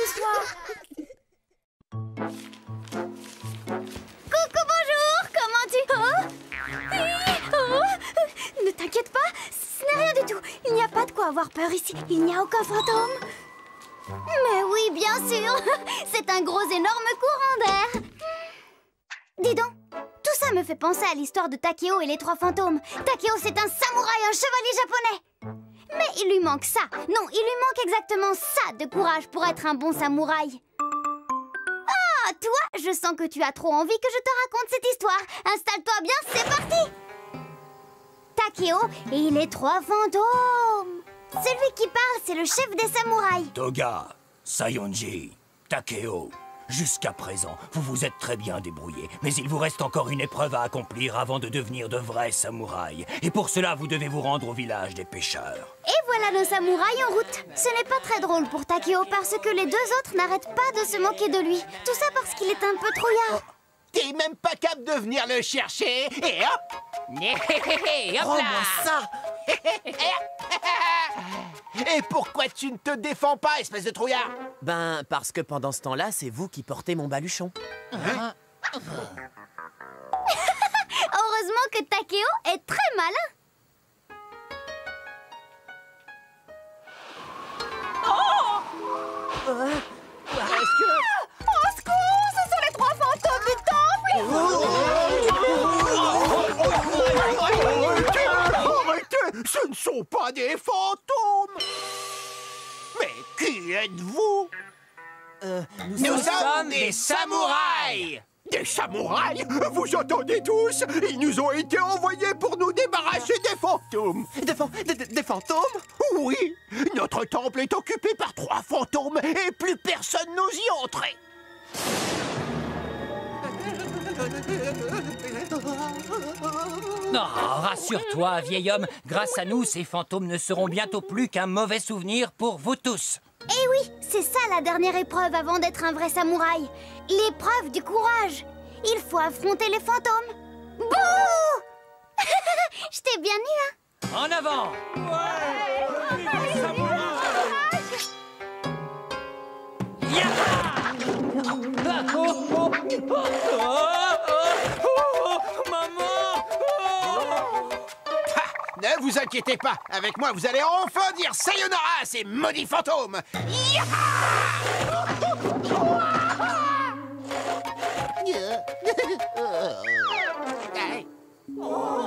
soir. Coucou, bonjour. Comment tu... Ne t'inquiète pas, ce n'est rien du tout. Il n'y a pas de quoi avoir peur ici. Il n'y a aucun fantôme. Mais oui, bien sûr. C'est un gros énorme courant d'air. Dis donc, tout ça me fait penser à l'histoire de Takeo et les 3 fantômes. Takeo, c'est un samouraï, un chevalier japonais. Mais il lui manque ça. Non, il lui manque exactement ça de courage pour être un bon samouraï. Ah, toi, je sens que tu as trop envie que je te raconte cette histoire. Installe-toi bien, c'est parti. Takeo et les 3 fantômes. Celui qui parle, c'est le chef des samouraïs. Toga, Sayonji, Takeo. Jusqu'à présent, vous vous êtes très bien débrouillés, mais il vous reste encore une épreuve à accomplir avant de devenir de vrais samouraïs. Et pour cela, vous devez vous rendre au village des pêcheurs. Et voilà nos samouraïs en route. Ce n'est pas très drôle pour Takeo parce que les 2 autres n'arrêtent pas de se moquer de lui. Tout ça parce qu'il est un peu trouillard. T'es même pas capable de venir le chercher. Et hop. Hop là. Ça. Et pourquoi tu ne te défends pas, espèce de trouillard? Ben, parce que pendant ce temps-là, c'est vous qui portez mon baluchon. Heureusement que Takeo est très malin. Est-ce que... Au secours, ce sont les 3 fantômes du temple. Arrêtez! Ce ne sont pas des fantômes! Mais qui êtes-vous? Nous sommes des samouraïs! Des samouraïs? Vous entendez tous? Ils nous ont été envoyés pour nous débarrasser des fantômes! Des fantômes? Oui! Notre temple est occupé par 3 fantômes et plus personne n'ose y entrer! Non, rassure-toi, vieil homme. Grâce à nous, ces fantômes ne seront bientôt plus qu'un mauvais souvenir pour vous tous. Eh oui, c'est ça la dernière épreuve avant d'être un vrai samouraï. L'épreuve du courage. Il faut affronter les fantômes. Bouh! Je t'ai bien eu, hein? En avant! Maman! Ne vous inquiétez pas, avec moi vous allez enfin dire sayonara à ces maudits fantômes.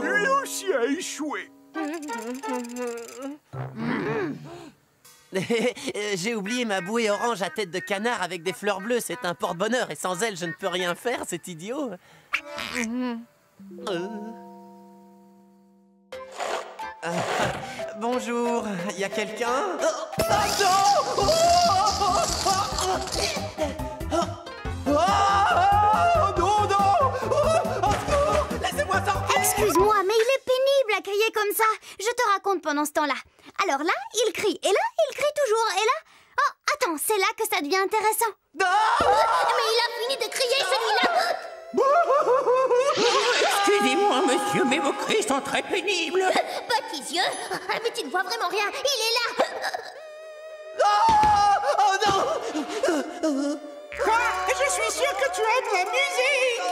Lui aussi a échoué. J'ai oublié ma bouée orange à tête de canard avec des fleurs bleues. C'est un porte-bonheur et sans elle, je ne peux rien faire, c'est idiot. Bonjour, y a quelqu'un? Laissez-moi sortir! Excuse-moi, mais il est pénible à crier comme ça. Je te raconte pendant ce temps-là. Alors là, il crie. Et là, il crie toujours. Et là... Oh, attends, c'est là que ça devient intéressant. Mais il a fini de crier, celui-là. Excusez-moi, monsieur, mais vos cris sont très pénibles. Petits yeux. Mais tu ne vois vraiment rien. Il est là. Oh non! Quoi? Je suis sûr que tu aimes la musique.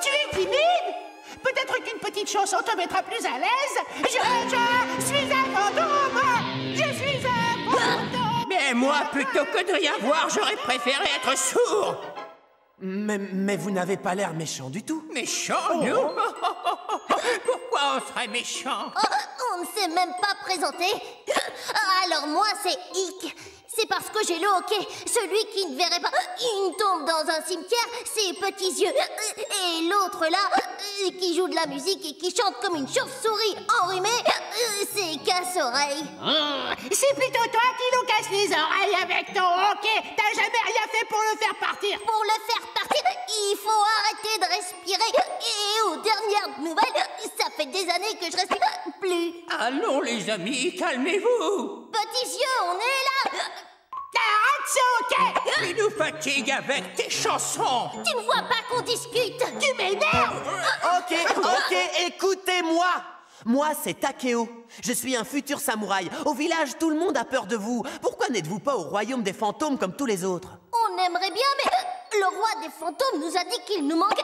Tu es timide? Peut-être qu'une petite chanson te mettra plus à l'aise. Je suis un fantôme. Je suis un fantôme. Mais moi, plutôt que de rien voir, j'aurais préféré être sourd. Mais vous n'avez pas l'air méchant du tout. Méchant, nous? Pourquoi on serait méchant? On ne s'est même pas présenté. Alors moi, c'est Ick. C'est parce que j'ai le hockey. Celui qui ne verrait pas une tombe dans un cimetière, ses petits yeux. Et l'autre là, qui joue de la musique et qui chante comme une chauve-souris enrhumée, c'est Casse-Oreille. C'est plutôt toi qui nous casses les oreilles avec ton hockey. T'as jamais rien fait pour le faire partir. Pour le faire partir, il faut arrêter de respirer. Et aux dernières nouvelles, ça fait des années que je respire plus. Allons, les amis, calmez-vous. Petits yeux, on est là. Arrête ce hockey. Tu nous fatigues avec tes chansons. Tu ne vois pas qu'on discute. Tu m'énerves. Ok, écoutez-moi. Moi, c'est Takeo. Je suis un futur samouraï. Au village, tout le monde a peur de vous. Pourquoi n'êtes-vous pas au royaume des fantômes comme tous les autres? On aimerait bien, mais le roi des fantômes nous a dit qu'il nous manque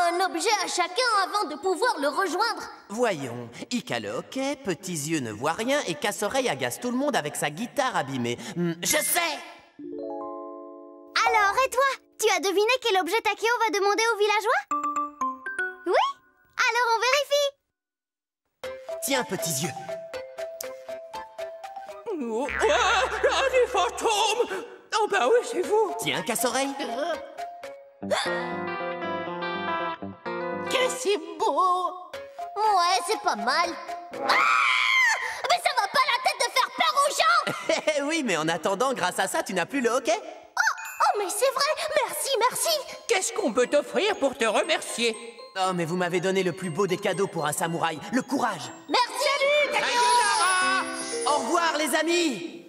un objet à chacun avant de pouvoir le rejoindre. Voyons, Ika le hockey, Petits Yeux ne voit rien et Casse-Oreille agace tout le monde avec sa guitare abîmée. Je sais! Alors, et toi? Tu as deviné quel objet Takeo va demander aux villageois? Oui? Alors on vérifie. Tiens, Petits Yeux. Oh, des fantômes! Oh bah oui, c'est vous! Tiens, Casse-Oreille. Que c'est beau! Ouais, c'est pas mal. Ah! Mais ça va pas la tête de faire peur aux gens! Oui, mais en attendant, grâce à ça, tu n'as plus le hockey? Oh, mais c'est vrai! Merci, merci! Qu'est-ce qu'on peut t'offrir pour te remercier? Oh, mais vous m'avez donné le plus beau des cadeaux pour un samouraï, le courage. Merci! Salut, Au revoir, les amis!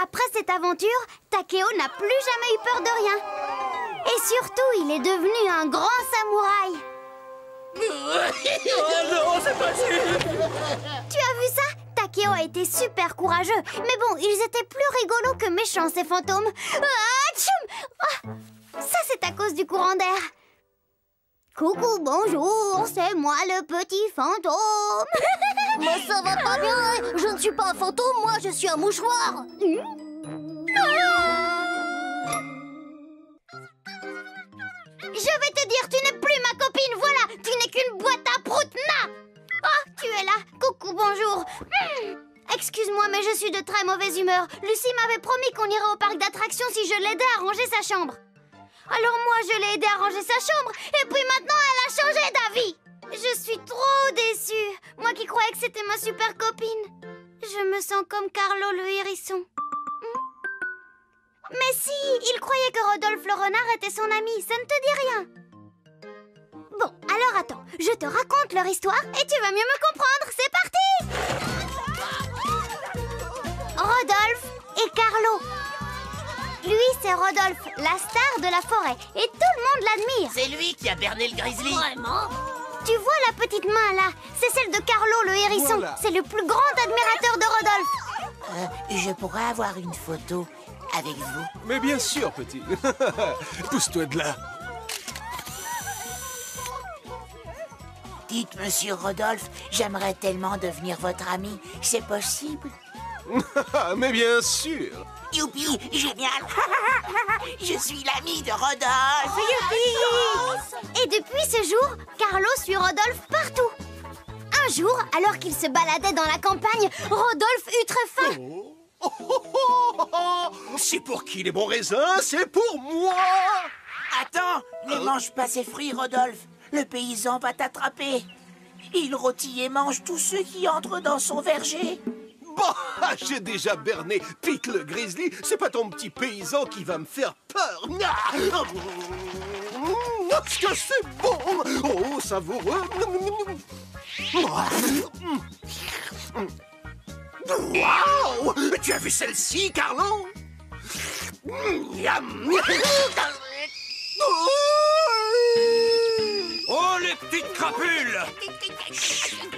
Après cette aventure, Takeo n'a plus jamais eu peur de rien. Et surtout, il est devenu un grand samouraï. Oh non, c'est pas sûr! Tu as vu ça? Takeo a été super courageux. Mais bon, ils étaient plus rigolos que méchants, ces fantômes. Ah, tchoum! Ah, ça, c'est à cause du courant d'air. Coucou, bonjour, c'est moi le petit fantôme. Mais ça va pas bien! Je ne suis pas un fantôme, moi je suis un mouchoir! Je vais te dire, tu n'es plus ma copine, voilà. Tu n'es qu'une boîte à prout, na. Oh, tu es là. Coucou, bonjour. Excuse-moi, mais je suis de très mauvaise humeur. Lucie m'avait promis qu'on irait au parc d'attractions si je l'aidais à ranger sa chambre. Alors moi, je l'ai aidée à ranger sa chambre, et puis maintenant, elle a changé d'avis. Je suis trop déçue. Moi qui croyais que c'était ma super copine. Je me sens comme Carlo le hérisson. Mais si, il croyait que Rodolphe le renard était son ami, ça ne te dit rien. Bon, alors attends, je te raconte leur histoire et tu vas mieux me comprendre, c'est parti! Rodolphe et Carlo. Lui, c'est Rodolphe, la star de la forêt, et tout le monde l'admire. C'est lui qui a berné le grizzly. Vraiment? Tu vois la petite main là? C'est celle de Carlo le hérisson. Voilà. C'est le plus grand admirateur de Rodolphe. Je pourrais avoir une photo avec vous? Mais bien sûr, petit. Pousse-toi de là. Dites, monsieur Rodolphe, j'aimerais tellement devenir votre ami. C'est possible? Mais bien sûr. Youpi, génial! Je suis l'ami de Rodolphe! Youpi! Et depuis ce jour, Carlo suit Rodolphe partout. Un jour, alors qu'il se baladait dans la campagne, Rodolphe eut très faim. C'est pour qui les bons raisins? C'est pour moi! Attends, ne mange pas ces fruits, Rodolphe. Le paysan va t'attraper. Il rôtit et mange tous ceux qui entrent dans son verger. Bon, j'ai déjà berné Pete le grizzly. C'est pas ton petit paysan qui va me faire peur. Est-ce que c'est bon? Oh, savoureux. Wow! Tu as vu celle-ci, Carlo? Oh, les petites crapules!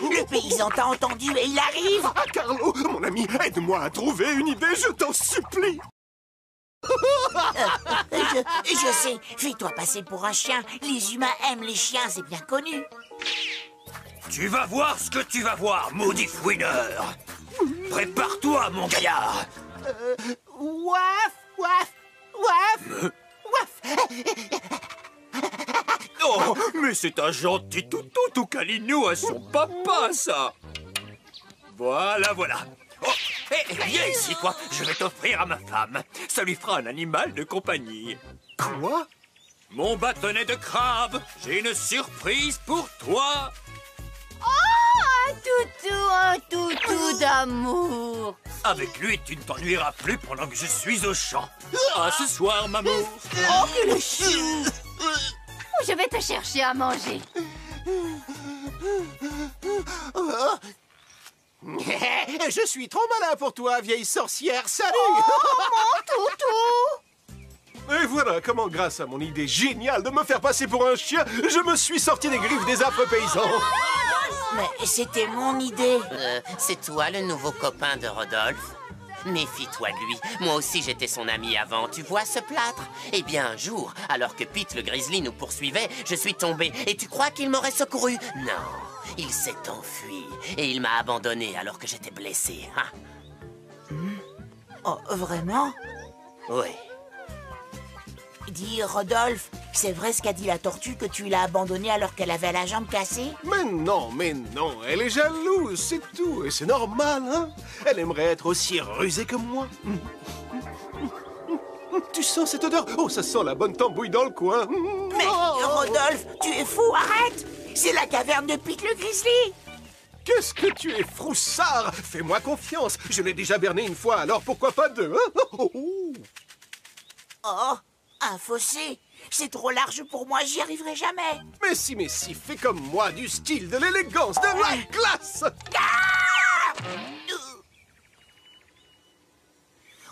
Le paysan t'a entendu et il arrive. Ah, Carlo, mon ami, aide-moi à trouver une idée, je t'en supplie. Je sais, fais-toi passer pour un chien. Les humains aiment les chiens, c'est bien connu. Tu vas voir ce que tu vas voir, maudit fouineur! Prépare-toi, mon gaillard! Ouaf, ouaf, ouaf, ouaf. Oh, mais c'est un gentil toutou tout câlinou à son papa, ça! Voilà, voilà. Oh, hé, viens ici, toi. Je vais t'offrir à ma femme. Ça lui fera un animal de compagnie. Quoi? Mon bâtonnet de crabe, j'ai une surprise pour toi. Un toutou d'amour! Avec lui, tu ne t'ennuieras plus pendant que je suis au champ. À ce soir, maman. Oh, que le chou! Je vais te chercher à manger. Je suis trop malin pour toi, vieille sorcière. Salut! Et voilà comment, grâce à mon idée géniale de me faire passer pour un chien, je me suis sorti des griffes des affreux paysans. Mais c'était mon idée. C'est toi le nouveau copain de Rodolphe? Méfie-toi de lui. Moi aussi, j'étais son ami avant. Tu vois ce plâtre? Eh bien, un jour, alors que Pete le grizzly nous poursuivait, je suis tombé. Et tu crois qu'il m'aurait secouru? Non. Il s'est enfui. Et il m'a abandonné alors que j'étais blessé. Hein? Oh, vraiment? Oui. Dis, Rodolphe, c'est vrai ce qu'a dit la tortue que tu l'as abandonnée alors qu'elle avait la jambe cassée? Mais non, elle est jalouse, c'est tout, et c'est normal, hein? Elle aimerait être aussi rusée que moi. Tu sens cette odeur? Oh, ça sent la bonne tambouille dans le coin. Mais, Rodolphe, tu es fou, arrête! C'est la caverne de Pete le grizzly! Qu'est-ce que tu es froussard? Fais-moi confiance, je l'ai déjà berné une fois, alors pourquoi pas deux, hein? Oh, un fossé! C'est trop large pour moi, j'y arriverai jamais! Mais si, fais comme moi, du style, de l'élégance, de la classe! Ah!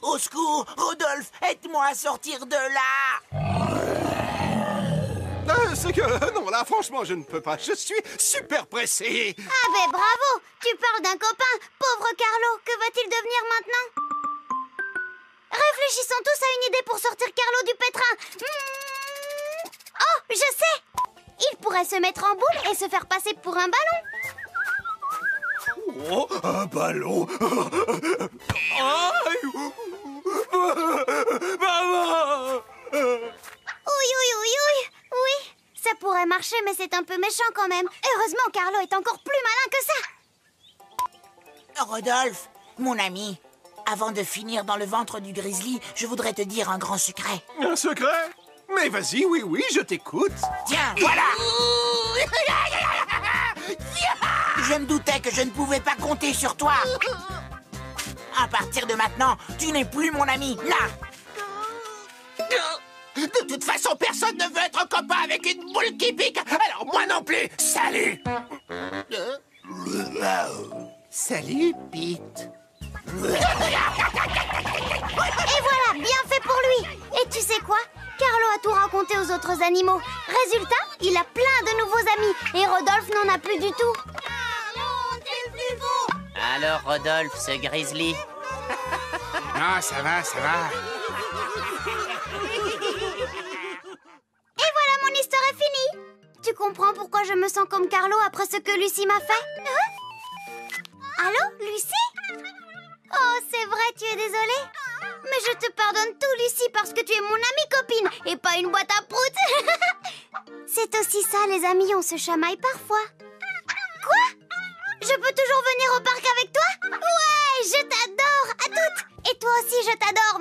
Au secours, Rodolphe, aide-moi à sortir de là! C'est que... Non, là, franchement, je ne peux pas. Je suis super pressé. Ah ben bravo! Tu parles d'un copain! Pauvre Carlo, que va-t-il devenir maintenant? Réfléchissons tous à une idée pour sortir Carlo du pétrin. Oh, je sais! Il pourrait se mettre en boule et se faire passer pour un ballon. Oh, un ballon. Oui, ça pourrait marcher, mais c'est un peu méchant quand même. Heureusement, Carlo est encore plus malin que ça. Rodolphe, mon ami, avant de finir dans le ventre du grizzly, je voudrais te dire un grand secret. Un secret? Mais vas-y, oui, je t'écoute. Tiens, voilà! Je me doutais que je ne pouvais pas compter sur toi. À partir de maintenant, tu n'es plus mon ami, là. De toute façon, personne ne veut être copain avec une boule qui pique. Alors moi non plus. Salut. Salut, Pete. Et voilà, bien fait pour lui. Et tu sais quoi? Carlo a tout raconté aux autres animaux. Résultat, il a plein de nouveaux amis. Et Rodolphe n'en a plus du tout. Carlo, t'es le plus beau. Alors, Rodolphe, ce grizzly? Non, ça va. Et voilà, mon histoire est finie. Tu comprends pourquoi je me sens comme Carlo après ce que Lucie m'a fait? Hein? Allô, Lucie? Oh, c'est vrai, tu es désolée? Mais je te pardonne tout, Lucie, parce que tu es mon amie copine et pas une boîte à prout. C'est aussi ça, les amis, on se chamaille parfois. Quoi? Je peux toujours venir au parc avec toi? Ouais, je t'adore, à toutes. Et toi aussi, je t'adore.